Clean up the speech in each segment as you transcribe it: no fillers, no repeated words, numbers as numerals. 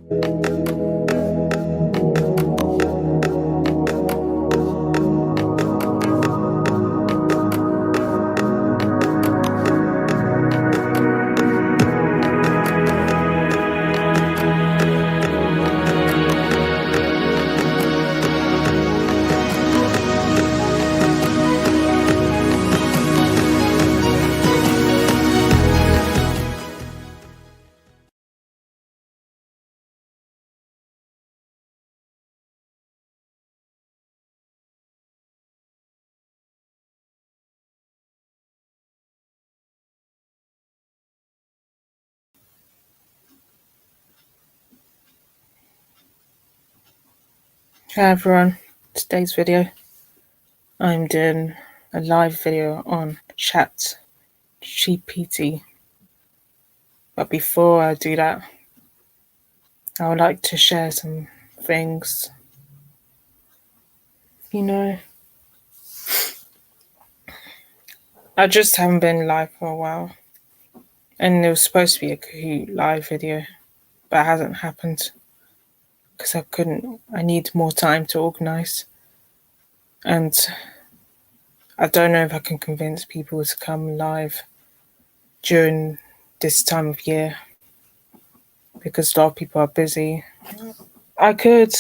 Hi everyone, today's video I'm doing a live video on ChatGPT, but before I do that I would like to share some things. I just haven't been live for a while, and it was supposed to be a Kahoot live video, but it hasn't happened because I need more time to organise, and I don't know if I can convince people to come live during this time of year because a lot of people are busy. I could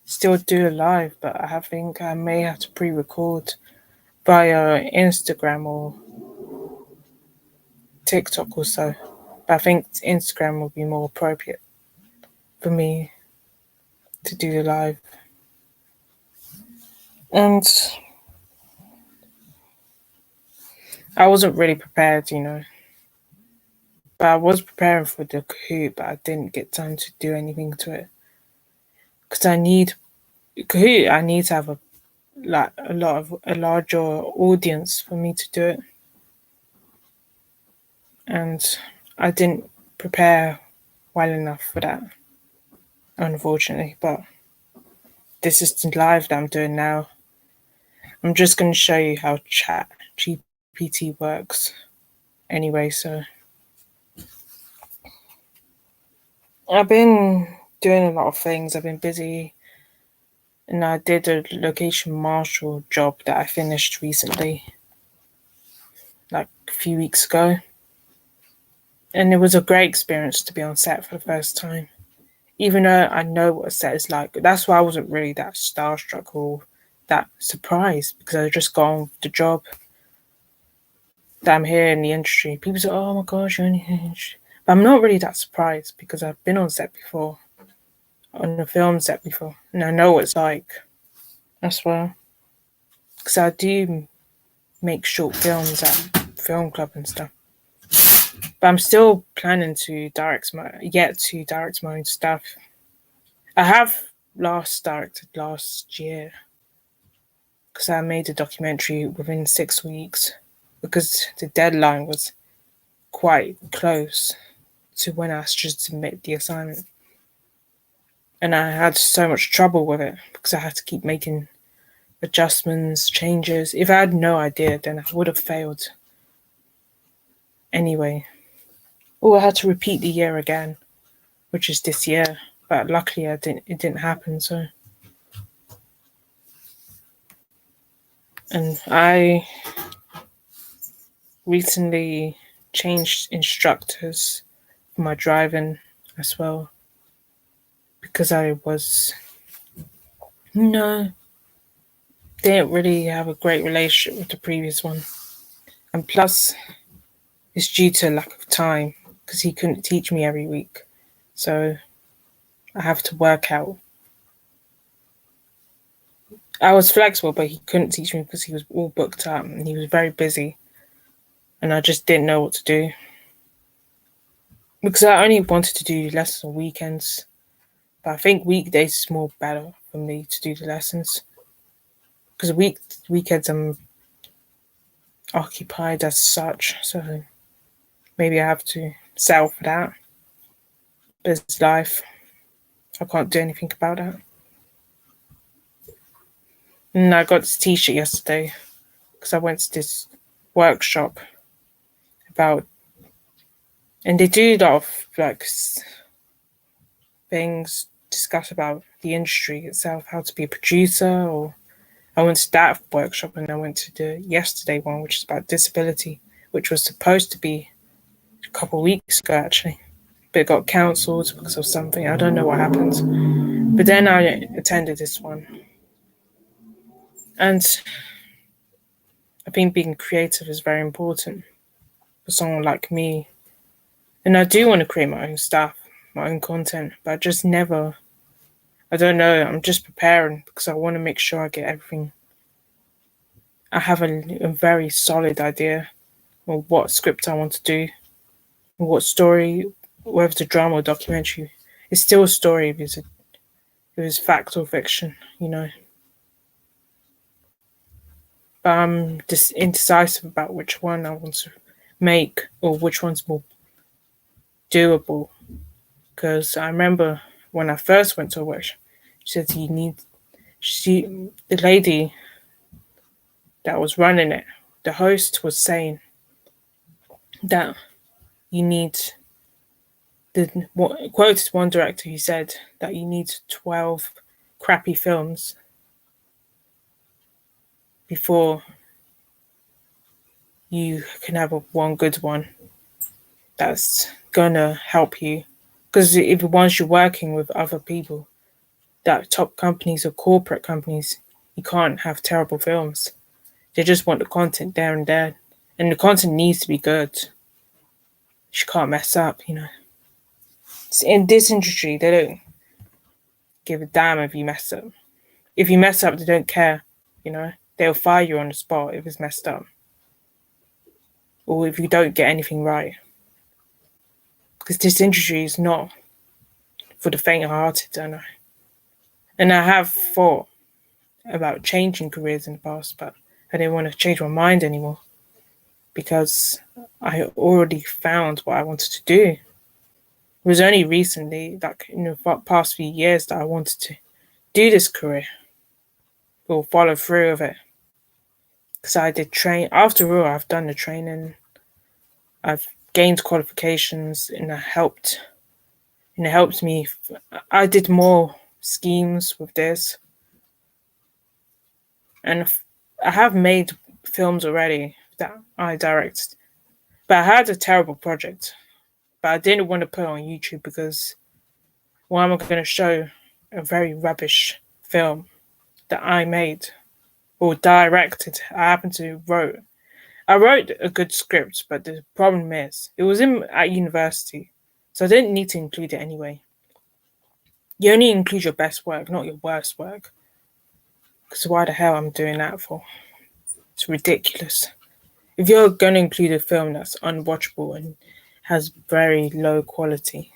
still do a live, but I think I may have to pre-record via Instagram or TikTok or so. But I think Instagram will be more appropriate for me to do the live. And I wasn't really prepared, but I was preparing for the Kahoot, but I didn't get time to do anything to it because I need to have a larger audience for me to do it, and I didn't prepare well enough for that, unfortunately. But this is the live that I'm doing now. I'm just going to show you how ChatGPT works anyway. So I've been doing a lot of things. I've been busy, and I did a location marshal job that I finished recently, like a few weeks ago. And it was a great experience to be on set for the first time. Even though I know what a set is like, that's why I wasn't really that starstruck or that surprised, because I just got on with the job that I'm here in the industry. People say, oh my gosh, you're in the industry. But I'm not really that surprised because I've been on set before, on a film set before, and I know what it's like as well. Because I do make short films at film club and stuff. But I'm still planning to direct my own stuff. I have directed last year because I made a documentary within 6 weeks because the deadline was quite close to when I should submit the assignment. And I had so much trouble with it because I had to keep making adjustments, changes. If I had no idea, then I would have failed anyway. Or I had to repeat the year again, which is this year. But luckily it didn't happen, so. And I recently changed instructors for my driving as well because I didn't really have a great relationship with the previous one. And plus, it's due to lack of time because he couldn't teach me every week. So I have to work out. I was flexible, but he couldn't teach me because he was all booked up and he was very busy. And I just didn't know what to do. Because I only wanted to do lessons on weekends. But I think weekdays is more better for me to do the lessons. Because weekends I'm occupied as such. So maybe I have to settle for that. But it's life. I can't do anything about that. And I got this t-shirt yesterday because I went to this workshop and they do a lot of like things, discuss about the industry itself, how to be a producer. Or I went to that workshop, and I went to the yesterday one, which is about disability, which was supposed to be a couple of weeks ago actually, but it got cancelled because of something. I don't know what happened. But then I attended this one, and I think being creative is very important for someone like me. And I do want to create my own stuff, my own content, but I just never, I don't know, I'm just preparing because I want to make sure I get everything. I have a very solid idea of what script I want to do, what story, whether it's a drama or documentary. It's still a story if it's fact or fiction, you know. But I'm just indecisive about which one I want to make or which one's more doable. Because I remember when I first went to a workshop, she said the lady that was running it, the host was saying that you need quoted one director who said that you need 12 crappy films before you can have one good one that's gonna help you. Because if once you're working with other people, that top companies or corporate companies, you can't have terrible films. They just want the content there and there, and the content needs to be good. You can't mess up, you know. In this industry, they don't give a damn if you mess up. If you mess up, they don't care, you know. They'll fire you on the spot if it's messed up, or if you don't get anything right. Because this industry is not for the faint-hearted, I know. And I have thought about changing careers in the past, but I didn't want to change my mind anymore because I already found what I wanted to do. It was only recently, like in the past few years, that I wanted to do this career or follow through with it. Because I did train, after all, I've done the training, I've gained qualifications, and it helped me. I did more schemes with this, and I have made films already that I directed. But I had a terrible project, but I didn't want to put it on YouTube because why am I going to show a very rubbish film that I made or directed? I wrote a good script, but the problem is it was at university, so I didn't need to include it anyway. You only include your best work, not your worst work. Because why the hell I'm doing that for? It's ridiculous. If you're going to include a film that's unwatchable and has very low quality,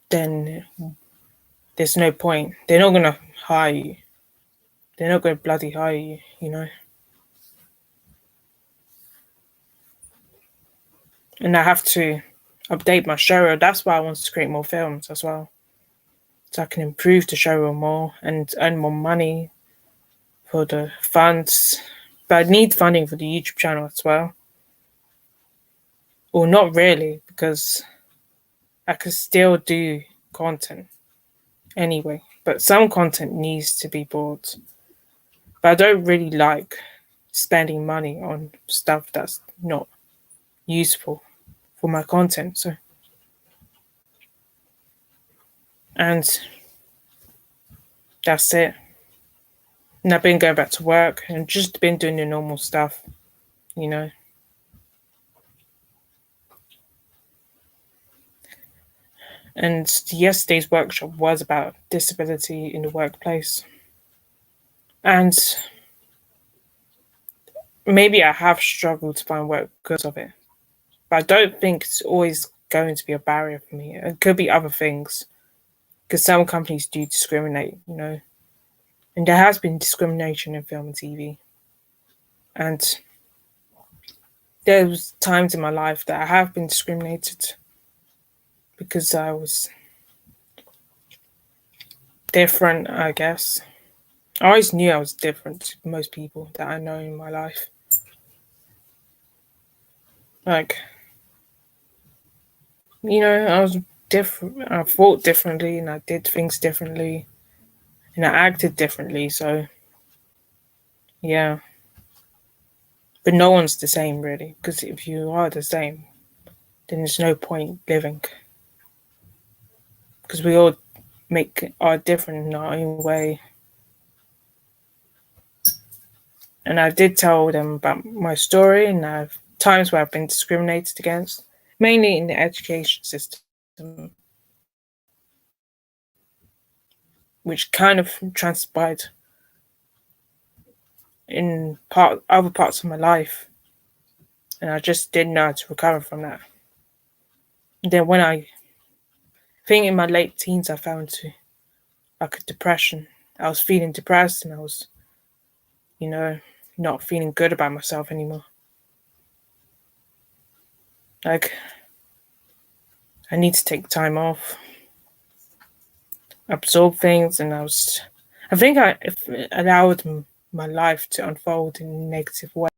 then there's no point. They're not going to hire you. They're not going to bloody hire you, you know? And I have to update my showreel. That's why I want to create more films as well. So I can improve the showreel more and earn more money for the funds. But I need funding for the YouTube channel as well. Or not really, because I could still do content anyway. But some content needs to be bought. But I don't really like spending money on stuff that's not useful for my content. So, and that's it. And I've been going back to work and just been doing the normal stuff, you know. And yesterday's workshop was about disability in the workplace. And maybe I have struggled to find work because of it. But I don't think it's always going to be a barrier for me. It could be other things. Because some companies do discriminate, you know. And there has been discrimination in film and TV. And there was times in my life that I have been discriminated because I was different, I guess. I always knew I was different to most people that I know in my life. Like, you know, I was different. I thought differently, and I did things differently, and I acted differently. So yeah, but no one's the same really, because if you are the same, then there's no point living, because we all are different in our own way. And I did tell them about my story, and I've times where I've been discriminated against, mainly in the education system, which kind of transpired in other parts of my life, and I just didn't know how to recover from that. And then when I think in my late teens, I fell into like a depression. I was feeling depressed, and I was, not feeling good about myself anymore. Like, I need to take time off, absorb things, and I think I allowed my life to unfold in a negative way.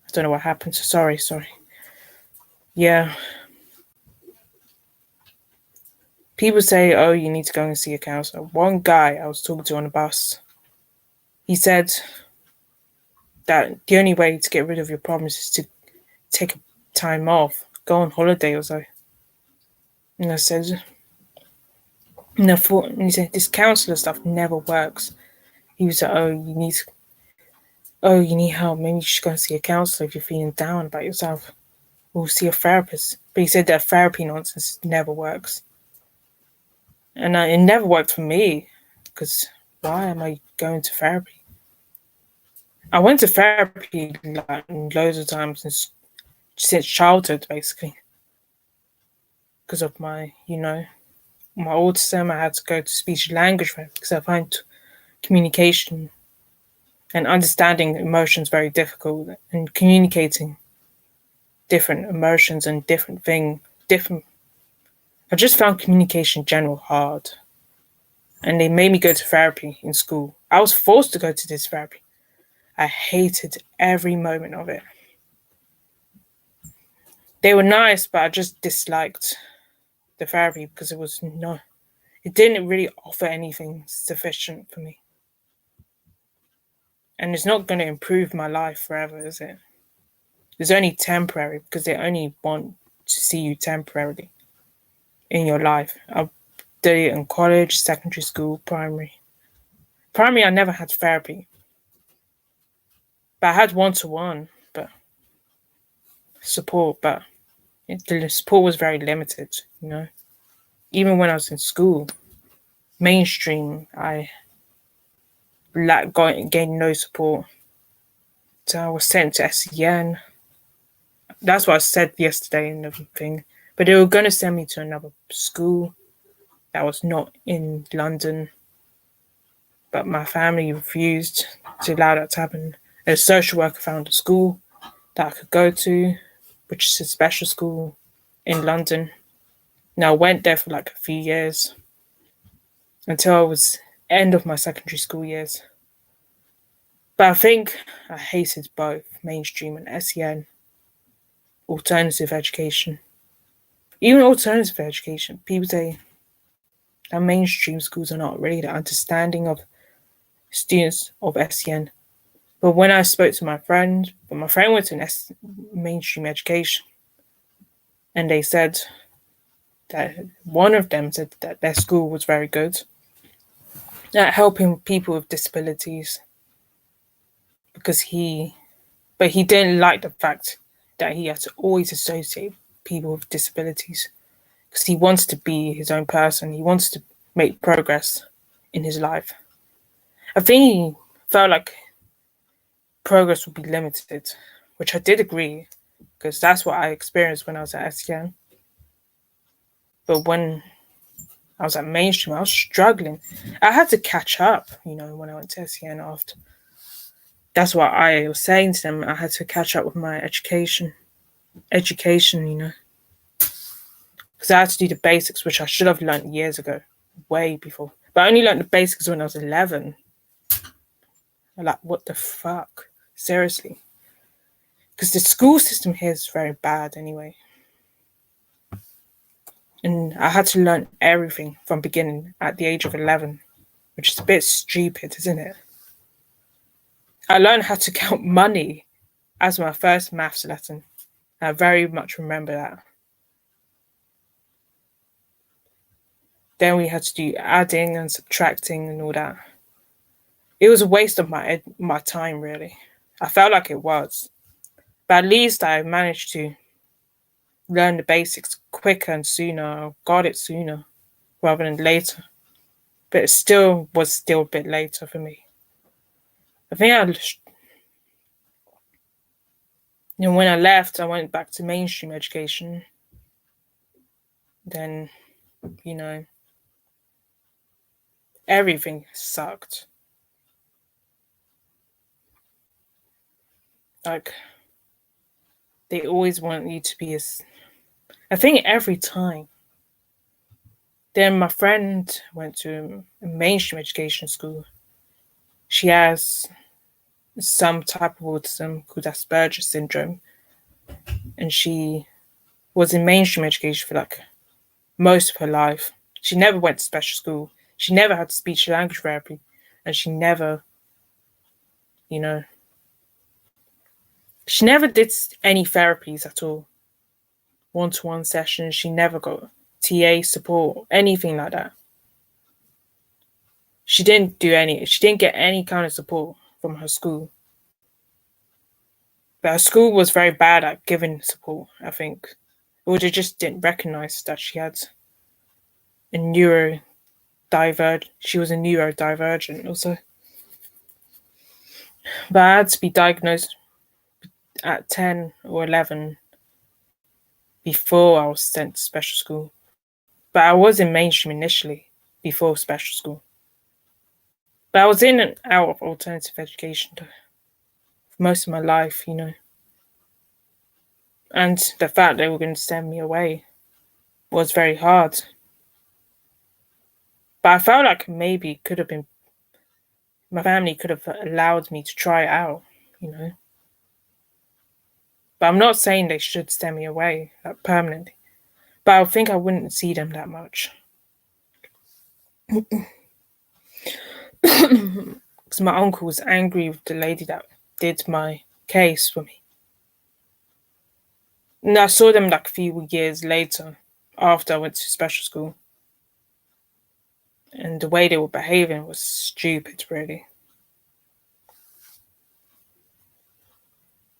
I don't know what happened. So sorry. Yeah. People say, oh, you need to go and see a counselor. One guy I was talking to on the bus, he said that the only way to get rid of your problems is to take time off, go on holiday or so. And I said, no, and he said, this counselor stuff never works. He was like, you need help. Maybe you should go and see a counselor if you're feeling down about yourself. Or see a therapist. But he said that therapy nonsense never works. And it never worked for me, because why am I going to therapy? I went to therapy like loads of times since childhood, basically, because of my autism. I had to go to speech and language therapy because I find communication and understanding emotions very difficult, and communicating different emotions and different. I just found communication in general hard, and they made me go to therapy in school. I was forced to go to this therapy. I hated every moment of it. They were nice, but I just disliked the therapy because it didn't really offer anything sufficient for me. And it's not going to improve my life forever, is it? It's only temporary, because they only want to see you temporarily in your life. I did it in college, secondary school, primary. Primary, I never had therapy, but I had one-to-one support, but the support was very limited. Even when I was in school, mainstream, I gained no support. So I was sent to SEN. That's what I said yesterday in the thing. But they were going to send me to another school that was not in London. But my family refused to allow that to happen. A social worker found a school that I could go to, which is a special school in London. Now I went there for like a few years until I was end of my secondary school years. But I think I hated both mainstream and SEN, alternative education. Even alternative education, people say that mainstream schools are not really understanding of students of SEN. But when I spoke to my friend went to mainstream education, and they said that one of them said that their school was very good at helping people with disabilities, because but he didn't like the fact that he had to always associate people with disabilities, because he wants to be his own person. He wants to make progress in his life. I think he felt like progress would be limited, which I did agree, because that's what I experienced when I was at SEN. But when I was at mainstream, I was struggling. I had to catch up, when I went to SEN after. That's what I was saying to them. I had to catch up with my education, because because I had to do the basics, which I should have learned years ago, way before. But I only learned the basics when I was 11. I'm like, what the fuck? Seriously. Because the school system here is very bad anyway. And I had to learn everything from beginning at the age of 11, which is a bit stupid, isn't it? I learned how to count money as my first maths lesson. I very much remember that. Then we had to do adding and subtracting and all that. It was a waste of my time, really. I felt like it was. But at least I managed to learn the basics quicker and sooner. I got it sooner rather than later. But it still was a bit later for me. I think when I left, I went back to mainstream education. Then, everything sucked. Like, they always want you to be I think every time. Then my friend went to a mainstream education school. She has some type of autism called Asperger's syndrome. And she was in mainstream education for like most of her life. She never went to special school. She never had speech language therapy. And she never did any therapies at all. One-to-one sessions. She never got TA support, anything like that. She didn't get any kind of support from her school. But her school was very bad at giving support, I think. Or they just didn't recognize that she had a she was a neurodivergent also. But I had to be diagnosed at 10 or 11 before I was sent to special school. But I was in mainstream initially, before special school. But I was in and out of alternative education for most of my life, And the fact they were going to send me away was very hard. But I felt like maybe my family could have allowed me to try it out, But I'm not saying they should send me away, like permanently. But I think I wouldn't see them that much. Because my uncle was angry with the lady that did my case for me. And I saw them like a few years later, after I went to special school. And the way they were behaving was stupid, really.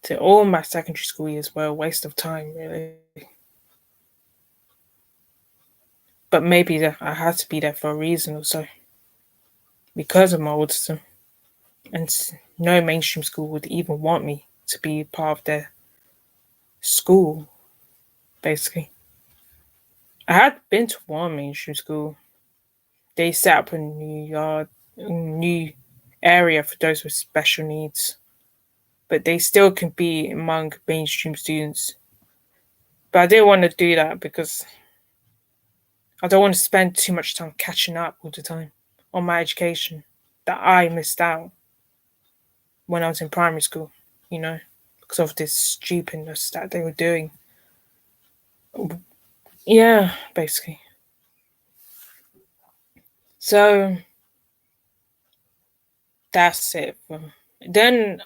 So all my secondary school years were a waste of time, really. But maybe I had to be there for a reason or so. Because of my autism. And no mainstream school would even want me to be part of their school, basically. I had been to one mainstream school. They set up a new area for those with special needs. But they still can be among mainstream students. But I didn't want to do that because I don't want to spend too much time catching up all the time on my education that I missed out when I was in primary school, because of this stupidness that they were doing. Yeah, basically. So that's it. Then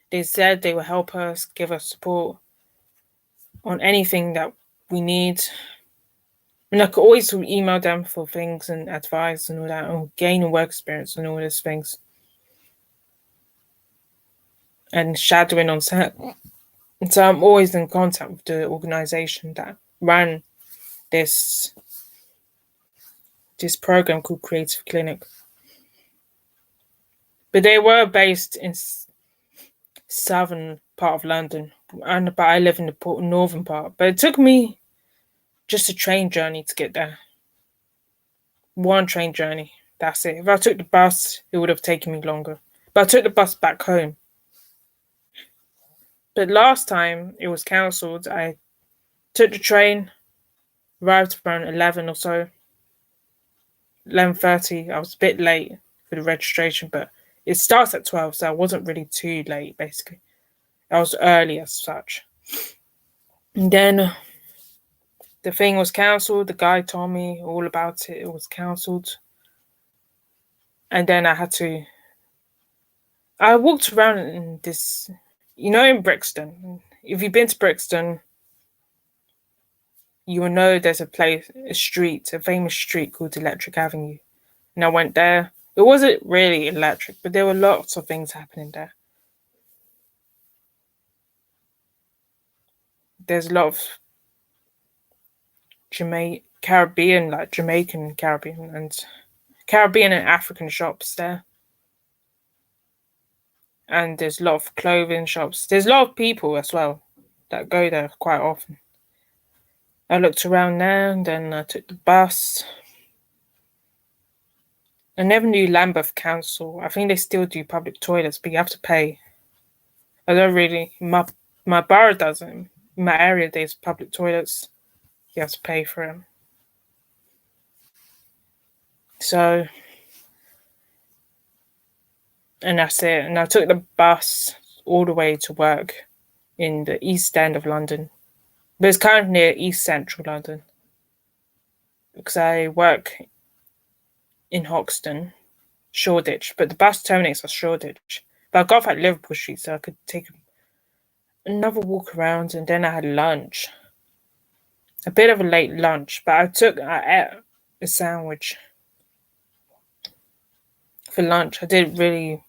they said they will help us, give us support on anything that we need. And I could always email them for things and advice and all that, and gain work experience and all these things. And shadowing on set. And so I'm always in contact with the organization that ran this program called Creative Clinic. But they were based in southern part of London, but I live in the northern part. But it took me just a train journey to get there. One train journey, that's it. If I took the bus, it would have taken me longer. But I took the bus back home. But last time it was cancelled, I took the train Arrived around 11 or so, 11:30. I was a bit late for the registration, but it starts at 12, so I wasn't really too late. Basically, I was early as such. And then the thing was cancelled. The guy told me all about it. It was cancelled, and then I had to. I walked around in this, in Brixton. If you've been to Brixton, you will know there's a famous street called Electric Avenue. And I went there. It wasn't really electric, but there were lots of things happening there. There's a lot of Caribbean, like Jamaican Caribbean and African shops there. And there's a lot of clothing shops. There's a lot of people as well that go there quite often. I looked around there and then I took the bus. I never knew Lambeth Council. I think they still do public toilets, but you have to pay. I don't really. My borough doesn't. In my area, there's public toilets. You have to pay for them. So, and that's it. And I took the bus all the way to work in the East End of London, but it's kind of near East Central London because I work in Hoxton, Shoreditch, but the bus terminates at Shoreditch. But I got off at Liverpool Street, so I could take another walk around, and then I had lunch. A bit of a late lunch, but I ate a sandwich for lunch. I didn't really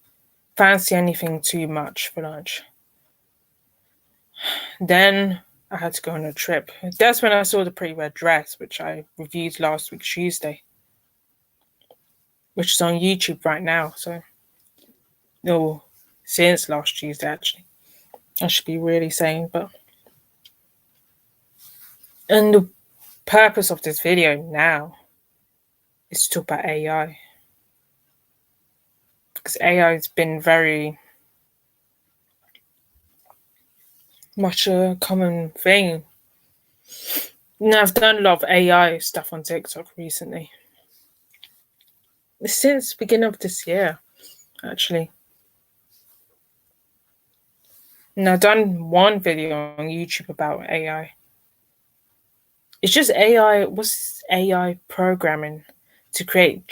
fancy anything too much for lunch. Then I had to go on a trip. That's when I saw the Pretty Red Dress, which I reviewed last week Tuesday, which is on YouTube right now. So, no, since last Tuesday actually. I should be really saying, but and the purpose of this video now is to talk about AI because AI has been very much a common thing. Now, I've done a lot of AI stuff on TikTok recently. Since the beginning of this year, actually. And I've done one video on YouTube about AI. It's just AI, what's AI programming to create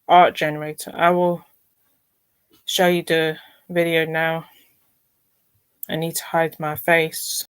art generator. I will show you the video now. I need to hide my face.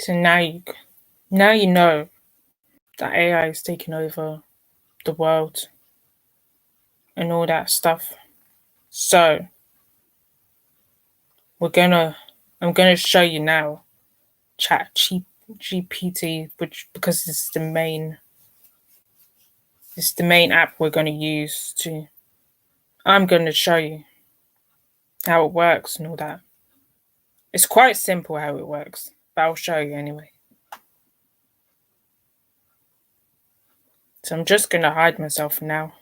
So now you know that AI is taking over the world and all that stuff. So we're gonna I'm gonna show you now Chat GPT, which because it's the main app we're gonna use to. I'm gonna show you how it works and all that. It's quite simple how it works, but I'll show you anyway. So I'm just gonna hide myself now.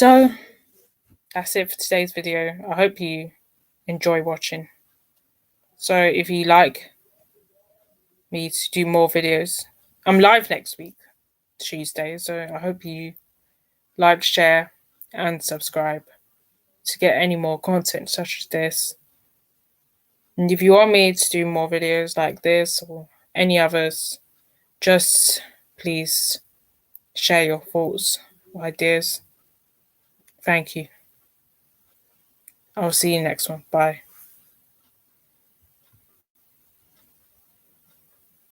So that's it for today's video. I hope you enjoy watching. So if you like me to do more videos, I'm live next week, Tuesday. So I hope you like, share, and subscribe to get any more content such as this. And if you want me to do more videos like this or any others, just please share your thoughts or ideas. Thank you. I'll see you next one. Bye.